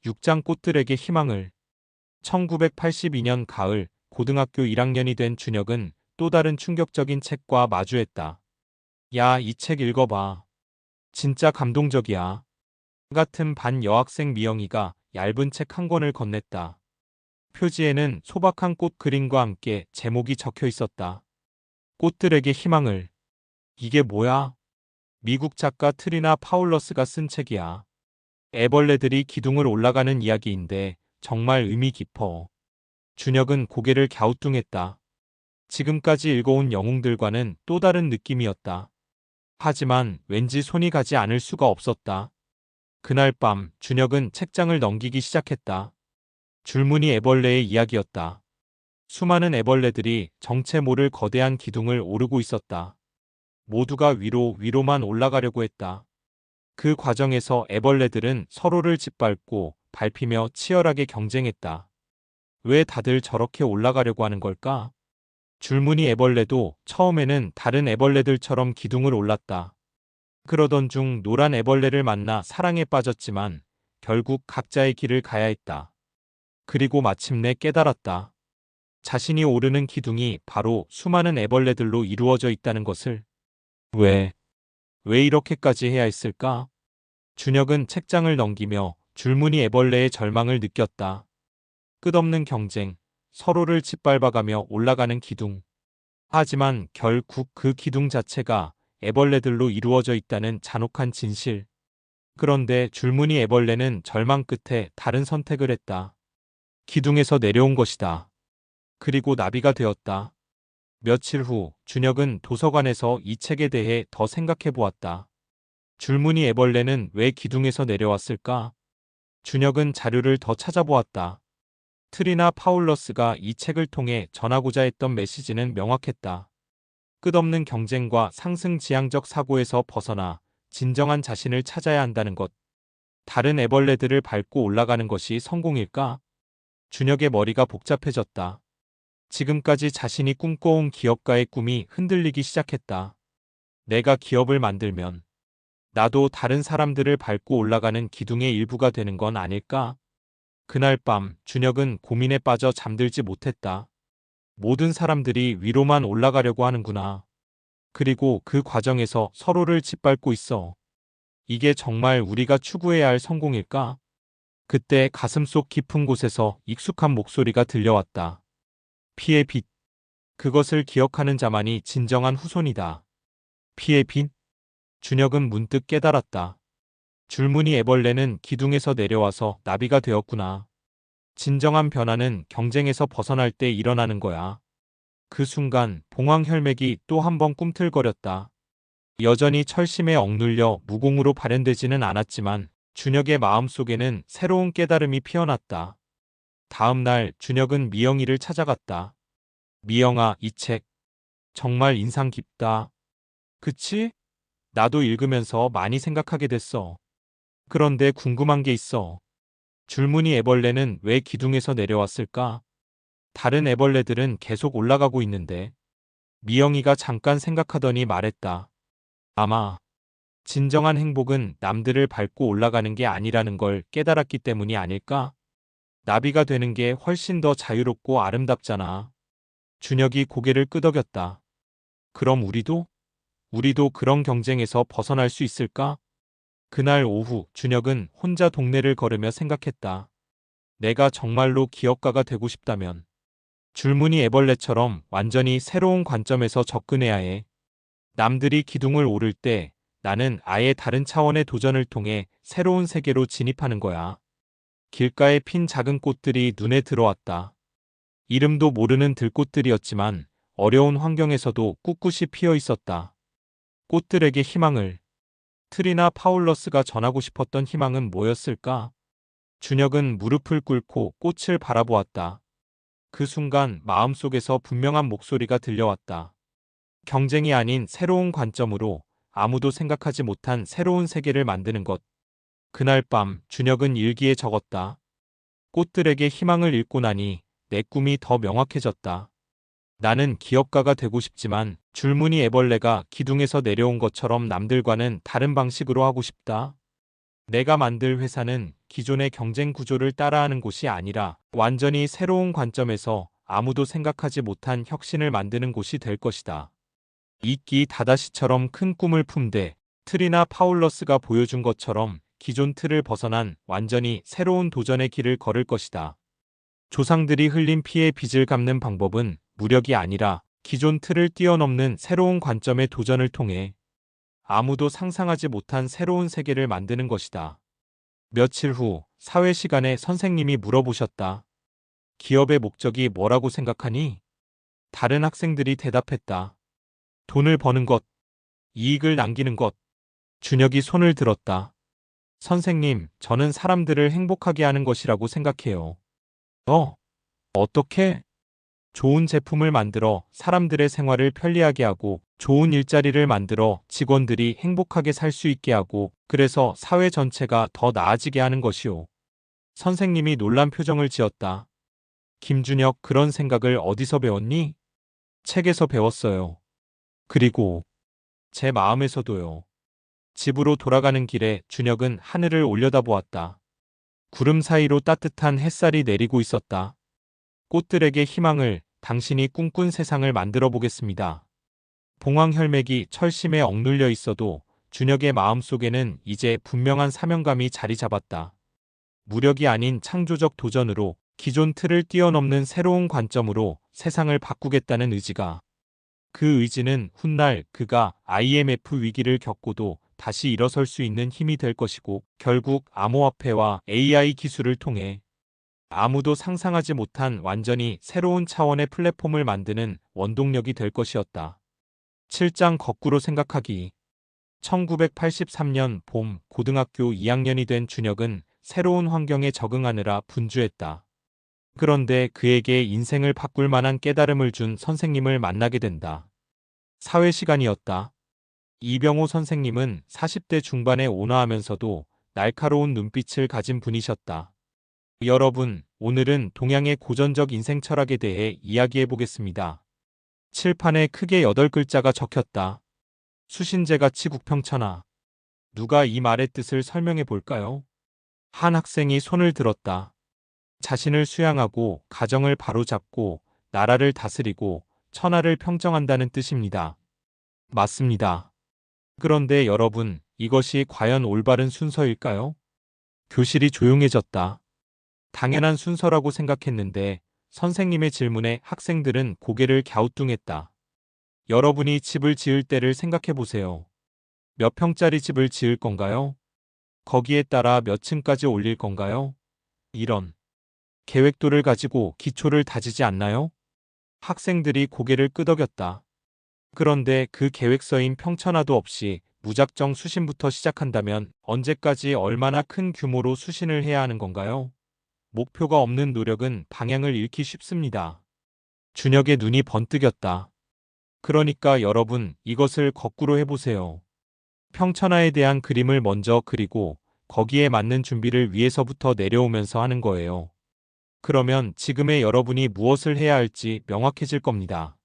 육장 꽃들에게 희망을. 1982년 가을 고등학교 1학년이 된 준혁은 또 다른 충격적인 책과 마주했다. 야, 이 책 읽어봐. 진짜 감동적이야. 같은 반 여학생 미영이가 얇은 책 한 권을 건넸다. 표지에는 소박한 꽃 그림과 함께 제목이 적혀 있었다. 꽃들에게 희망을. 이게 뭐야? 미국 작가 트리나 파울러스가 쓴 책이야. 애벌레들이 기둥을 올라가는 이야기인데 정말 의미 깊어. 준혁은 고개를 갸우뚱했다. 지금까지 읽어온 영웅들과는 또 다른 느낌이었다. 하지만 왠지 손이 가지 않을 수가 없었다. 그날 밤 준혁은 책장을 넘기기 시작했다. 줄무늬 애벌레의 이야기였다. 수많은 애벌레들이 정체 모를 거대한 기둥을 오르고 있었다. 모두가 위로만 올라가려고 했다. 그 과정에서 애벌레들은 서로를 짓밟고 밟히며 치열하게 경쟁했다. 왜 다들 저렇게 올라가려고 하는 걸까? 줄무늬 애벌레도 처음에는 다른 애벌레들처럼 기둥을 올랐다. 그러던 중 노란 애벌레를 만나 사랑에 빠졌지만 결국 각자의 길을 가야 했다. 그리고 마침내 깨달았다. 자신이 오르는 기둥이 바로 수많은 애벌레들로 이루어져 있다는 것을. 왜 이렇게까지 해야 했을까? 준혁은 책장을 넘기며 줄무늬 애벌레의 절망을 느꼈다. 끝없는 경쟁, 서로를 짓밟아가며 올라가는 기둥. 하지만 결국 그 기둥 자체가 애벌레들로 이루어져 있다는 잔혹한 진실. 그런데 줄무늬 애벌레는 절망 끝에 다른 선택을 했다. 기둥에서 내려온 것이다. 그리고 나비가 되었다. 며칠 후 준혁은 도서관에서 이 책에 대해 더 생각해 보았다. 줄무늬 애벌레는 왜 기둥에서 내려왔을까? 준혁은 자료를 더 찾아보았다. 트리나 파울러스가 이 책을 통해 전하고자 했던 메시지는 명확했다. 끝없는 경쟁과 상승지향적 사고에서 벗어나 진정한 자신을 찾아야 한다는 것. 다른 애벌레들을 밟고 올라가는 것이 성공일까? 준혁의 머리가 복잡해졌다. 지금까지 자신이 꿈꿔온 기업가의 꿈이 흔들리기 시작했다. 내가 기업을 만들면 나도 다른 사람들을 밟고 올라가는 기둥의 일부가 되는 건 아닐까? 그날 밤 준혁은 고민에 빠져 잠들지 못했다. 모든 사람들이 위로만 올라가려고 하는구나. 그리고 그 과정에서 서로를 짓밟고 있어. 이게 정말 우리가 추구해야 할 성공일까? 그때 가슴속 깊은 곳에서 익숙한 목소리가 들려왔다. 피의 빛. 그것을 기억하는 자만이 진정한 후손이다. 피의 빛? 준혁은 문득 깨달았다. 줄무늬 애벌레는 기둥에서 내려와서 나비가 되었구나. 진정한 변화는 경쟁에서 벗어날 때 일어나는 거야. 그 순간 봉황 혈맥이 또 한 번 꿈틀거렸다. 여전히 철심에 억눌려 무공으로 발현되지는 않았지만 준혁의 마음속에는 새로운 깨달음이 피어났다. 다음 날 준혁은 미영이를 찾아갔다. 미영아, 이 책 정말 인상 깊다. 그치? 나도 읽으면서 많이 생각하게 됐어. 그런데 궁금한 게 있어. 줄무늬 애벌레는 왜 기둥에서 내려왔을까? 다른 애벌레들은 계속 올라가고 있는데. 미영이가 잠깐 생각하더니 말했다. 아마 진정한 행복은 남들을 밟고 올라가는 게 아니라는 걸 깨달았기 때문이 아닐까? 나비가 되는 게 훨씬 더 자유롭고 아름답잖아. 준혁이 고개를 끄덕였다. 그럼 우리도 그런 경쟁에서 벗어날 수 있을까? 그날 오후 준혁은 혼자 동네를 걸으며 생각했다. 내가 정말로 기업가가 되고 싶다면 줄무늬 애벌레처럼 완전히 새로운 관점에서 접근해야 해. 남들이 기둥을 오를 때 나는 아예 다른 차원의 도전을 통해 새로운 세계로 진입하는 거야. 길가에 핀 작은 꽃들이 눈에 들어왔다. 이름도 모르는 들꽃들이었지만 어려운 환경에서도 꿋꿋이 피어 있었다. 꽃들에게 희망을. 트리나 파울러스가 전하고 싶었던 희망은 뭐였을까? 준혁은 무릎을 꿇고 꽃을 바라보았다. 그 순간 마음속에서 분명한 목소리가 들려왔다. 경쟁이 아닌 새로운 관점으로 아무도 생각하지 못한 새로운 세계를 만드는 것. 그날 밤 준혁은 일기에 적었다. 꽃들에게 희망을 읽고 나니 내 꿈이 더 명확해졌다. 나는 기업가가 되고 싶지만 줄무늬 애벌레가 기둥에서 내려온 것처럼 남들과는 다른 방식으로 하고 싶다. 내가 만들 회사는 기존의 경쟁 구조를 따라하는 곳이 아니라 완전히 새로운 관점에서 아무도 생각하지 못한 혁신을 만드는 곳이 될 것이다. 이끼 다다시처럼 큰 꿈을 품되 트리나 파울러스가 보여준 것처럼 기존 틀을 벗어난 완전히 새로운 도전의 길을 걸을 것이다. 조상들이 흘린 피의 빚을 갚는 방법은 무력이 아니라 기존 틀을 뛰어넘는 새로운 관점의 도전을 통해 아무도 상상하지 못한 새로운 세계를 만드는 것이다. 며칠 후 사회 시간에 선생님이 물어보셨다. 기업의 목적이 뭐라고 생각하니? 다른 학생들이 대답했다. 돈을 버는 것, 이익을 남기는 것. 준혁이 손을 들었다. 선생님, 저는 사람들을 행복하게 하는 것이라고 생각해요. 어떻게? 좋은 제품을 만들어 사람들의 생활을 편리하게 하고 좋은 일자리를 만들어 직원들이 행복하게 살 수 있게 하고 그래서 사회 전체가 더 나아지게 하는 것이요. 선생님이 놀란 표정을 지었다. 김준혁, 그런 생각을 어디서 배웠니? 책에서 배웠어요. 그리고 제 마음에서도요. 집으로 돌아가는 길에 준혁은 하늘을 올려다보았다. 구름 사이로 따뜻한 햇살이 내리고 있었다. 꽃들에게 희망을, 당신이 꿈꾼 세상을 만들어 보겠습니다. 봉황혈맥이 철심에 억눌려 있어도 준혁의 마음속에는 이제 분명한 사명감이 자리 잡았다. 무력이 아닌 창조적 도전으로 기존 틀을 뛰어넘는 새로운 관점으로 세상을 바꾸겠다는 의지가. 그 의지는 훗날 그가 IMF 위기를 겪고도 다시 일어설 수 있는 힘이 될 것이고 결국 암호화폐와 AI 기술을 통해 아무도 상상하지 못한 완전히 새로운 차원의 플랫폼을 만드는 원동력이 될 것이었다. 7장 거꾸로 생각하기. 1983년 봄 고등학교 2학년이 된 준혁은 새로운 환경에 적응하느라 분주했다. 그런데 그에게 인생을 바꿀 만한 깨달음을 준 선생님을 만나게 된다. 사회 시간이었다. 이병호 선생님은 40대 중반에 온화하면서도 날카로운 눈빛을 가진 분이셨다. 여러분, 오늘은 동양의 고전적 인생 철학에 대해 이야기해 보겠습니다. 칠판에 크게 8글자가 적혔다. 수신제가치 국평천하. 누가 이 말의 뜻을 설명해 볼까요? 한 학생이 손을 들었다. 자신을 수양하고 가정을 바로잡고 나라를 다스리고 천하를 평정한다는 뜻입니다. 맞습니다. 그런데 여러분, 이것이 과연 올바른 순서일까요? 교실이 조용해졌다. 당연한 순서라고 생각했는데 선생님의 질문에 학생들은 고개를 갸우뚱했다. 여러분이 집을 지을 때를 생각해 보세요. 몇 평짜리 집을 지을 건가요? 거기에 따라 몇 층까지 올릴 건가요? 이런 계획도를 가지고 기초를 다지지 않나요? 학생들이 고개를 끄덕였다. 그런데 그 계획서인 평천하도 없이 무작정 수신부터 시작한다면 언제까지 얼마나 큰 규모로 수신을 해야 하는 건가요? 목표가 없는 노력은 방향을 잃기 쉽습니다. 준혁의 눈이 번뜩였다. 그러니까 여러분, 이것을 거꾸로 해보세요. 평천하에 대한 그림을 먼저 그리고 거기에 맞는 준비를 위에서부터 내려오면서 하는 거예요. 그러면 지금의 여러분이 무엇을 해야 할지 명확해질 겁니다.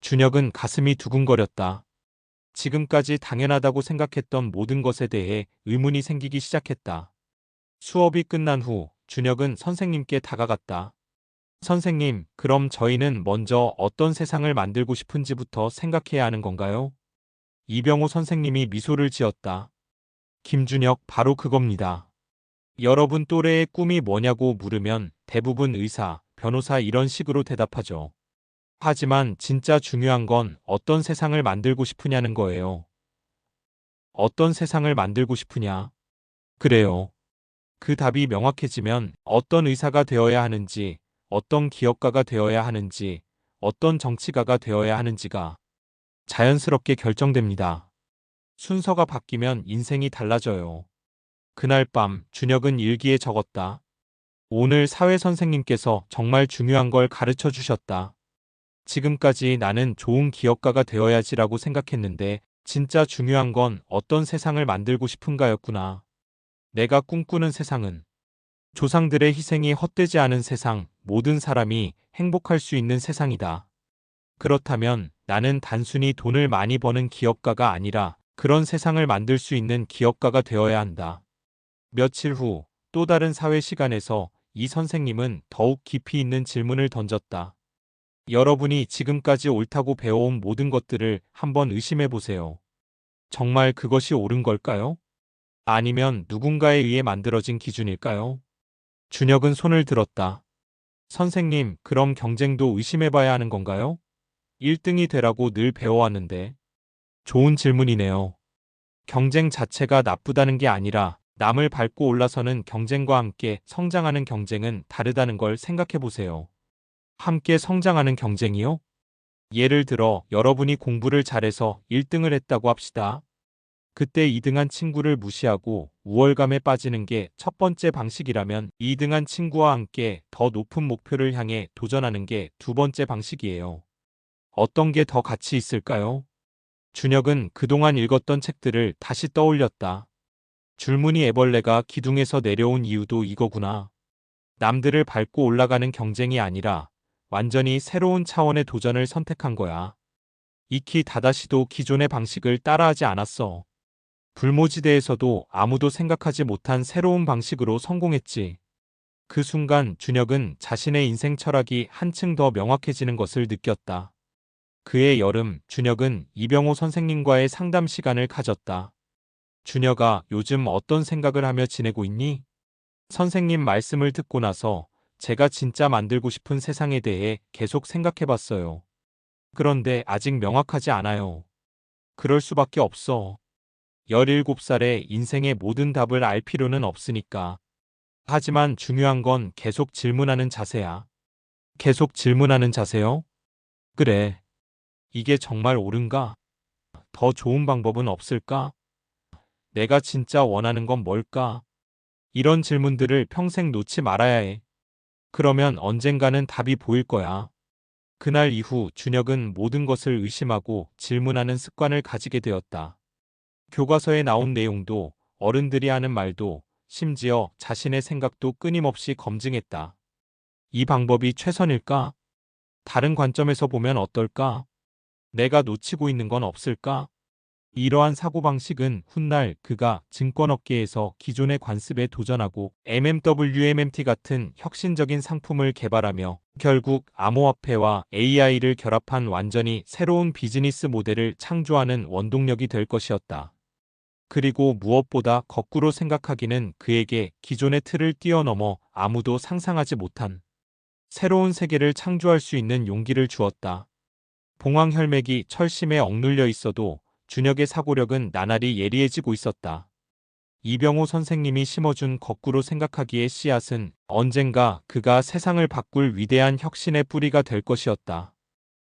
준혁은 가슴이 두근거렸다. 지금까지 당연하다고 생각했던 모든 것에 대해 의문이 생기기 시작했다. 수업이 끝난 후 준혁은 선생님께 다가갔다. 선생님, 그럼 저희는 먼저 어떤 세상을 만들고 싶은지부터 생각해야 하는 건가요? 이병호 선생님이 미소를 지었다. 김준혁, 바로 그겁니다. 여러분 또래의 꿈이 뭐냐고 물으면 대부분 의사, 변호사 이런 식으로 대답하죠. 하지만 진짜 중요한 건 어떤 세상을 만들고 싶으냐는 거예요. 어떤 세상을 만들고 싶으냐? 그래요. 그 답이 명확해지면 어떤 의사가 되어야 하는지, 어떤 기업가가 되어야 하는지, 어떤 정치가가 되어야 하는지가 자연스럽게 결정됩니다. 순서가 바뀌면 인생이 달라져요. 그날 밤 준혁은 일기에 적었다. 오늘 사회 선생님께서 정말 중요한 걸 가르쳐 주셨다. 지금까지 나는 좋은 기업가가 되어야지라고 생각했는데 진짜 중요한 건 어떤 세상을 만들고 싶은가였구나. 내가 꿈꾸는 세상은 조상들의 희생이 헛되지 않은 세상, 모든 사람이 행복할 수 있는 세상이다. 그렇다면 나는 단순히 돈을 많이 버는 기업가가 아니라 그런 세상을 만들 수 있는 기업가가 되어야 한다. 며칠 후 또 다른 사회 시간에서 이 선생님은 더욱 깊이 있는 질문을 던졌다. 여러분이 지금까지 옳다고 배워온 모든 것들을 한번 의심해 보세요. 정말 그것이 옳은 걸까요? 아니면 누군가에 의해 만들어진 기준일까요? 준혁은 손을 들었다. 선생님, 그럼 경쟁도 의심해 봐야 하는 건가요? 1등이 되라고 늘 배워왔는데. 좋은 질문이네요. 경쟁 자체가 나쁘다는 게 아니라 남을 밟고 올라서는 경쟁과 함께 성장하는 경쟁은 다르다는 걸 생각해 보세요. 함께 성장하는 경쟁이요? 예를 들어 여러분이 공부를 잘해서 1등을 했다고 합시다. 그때 2등한 친구를 무시하고 우월감에 빠지는 게 첫 번째 방식이라면 2등한 친구와 함께 더 높은 목표를 향해 도전하는 게 두 번째 방식이에요. 어떤 게 더 가치 있을까요? 준혁은 그동안 읽었던 책들을 다시 떠올렸다. 줄무늬 애벌레가 기둥에서 내려온 이유도 이거구나. 남들을 밟고 올라가는 경쟁이 아니라 완전히 새로운 차원의 도전을 선택한 거야. 이키 다다시도 기존의 방식을 따라하지 않았어. 불모지대에서도 아무도 생각하지 못한 새로운 방식으로 성공했지. 그 순간 준혁은 자신의 인생 철학이 한층 더 명확해지는 것을 느꼈다. 그해 여름, 준혁은 이병호 선생님과의 상담 시간을 가졌다. 준혁아, 요즘 어떤 생각을 하며 지내고 있니? 선생님 말씀을 듣고 나서 제가 진짜 만들고 싶은 세상에 대해 계속 생각해 봤어요. 그런데 아직 명확하지 않아요. 그럴 수밖에 없어. 17살에 인생의 모든 답을 알 필요는 없으니까. 하지만 중요한 건 계속 질문하는 자세야. 계속 질문하는 자세요? 그래. 이게 정말 옳은가? 더 좋은 방법은 없을까? 내가 진짜 원하는 건 뭘까? 이런 질문들을 평생 놓지 말아야 해. 그러면 언젠가는 답이 보일 거야. 그날 이후 준혁은 모든 것을 의심하고 질문하는 습관을 가지게 되었다. 교과서에 나온 내용도 어른들이 하는 말도 심지어 자신의 생각도 끊임없이 검증했다. 이 방법이 최선일까? 다른 관점에서 보면 어떨까? 내가 놓치고 있는 건 없을까? 이러한 사고방식은 훗날 그가 증권업계에서 기존의 관습에 도전하고 MMWMMT 같은 혁신적인 상품을 개발하며 결국 암호화폐와 AI를 결합한 완전히 새로운 비즈니스 모델을 창조하는 원동력이 될 것이었다. 그리고 무엇보다 거꾸로 생각하기는 그에게 기존의 틀을 뛰어넘어 아무도 상상하지 못한 새로운 세계를 창조할 수 있는 용기를 주었다. 봉황혈맥이 철심에 억눌려 있어도 준혁의 사고력은 나날이 예리해지고 있었다. 이병호 선생님이 심어준 거꾸로 생각하기의 씨앗은 언젠가 그가 세상을 바꿀 위대한 혁신의 뿌리가 될 것이었다.